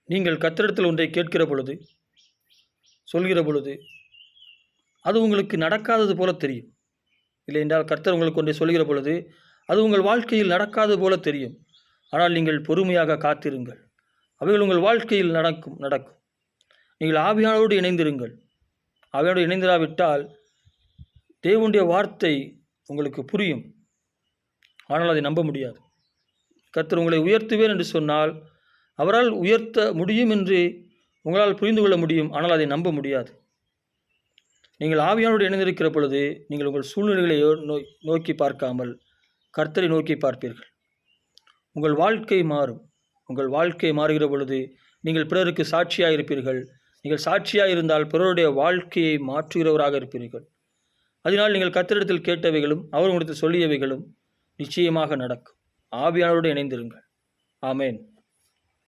நீங்கள் கர்த்தரிடத்தில் ஒன்றை கேட்கிற பொழுது, சொல்கிற பொழுது, அது உங்களுக்கு நடக்காதது போல தெரியும். இல்லை என்றால் கர்த்தர் உங்களுக்கு ஒன்றை சொல்கிற பொழுது, அது உங்கள் வாழ்க்கையில் நடக்காதது போல தெரியும். ஆனால் நீங்கள் பொறுமையாக காத்திருங்கள். அவைகள் உங்கள் வாழ்க்கையில் நடக்கும். நீங்கள் ஆவியானோடு இணைந்திருங்கள். ஆவியானோடு இணைந்திராவிட்டால் தேவனுடைய வார்த்தை உங்களுக்கு புரியும், ஆனால் அதை நம்ப முடியாது. கர்த்தர் உங்களை உயர்த்துவேன் என்று சொன்னால் அவரால் உயர்த்த முடியும் என்று உங்களால் புரிந்து கொள்ள முடியும், ஆனால் அதை நம்ப முடியாது. நீங்கள் ஆவியானோடு இணைந்திருக்கிற பொழுது நீங்கள் உங்கள் சூழ்நிலைகளை நோக்கி பார்க்காமல் கர்த்தரை நோக்கி பார்ப்பீர்கள். உங்கள் வாழ்க்கை மாறும். உங்கள் வாழ்க்கை மாறுகிற பொழுது நீங்கள் பிறருக்கு சாட்சியாக இருப்பீர்கள். நீங்கள் சாட்சியாக இருந்தால் பிறருடைய வாழ்க்கையை மாற்றுகிறவராக இருப்பீர்கள். அதனால் நீங்கள் கர்த்தரிடத்தில் கேட்டவைகளும் அவர் உங்களுக்கு சொல்லியவைகளும் நிச்சயமாக நடக்கும். ஆவியானோடு இணைந்திருங்கள். ஆமேன்.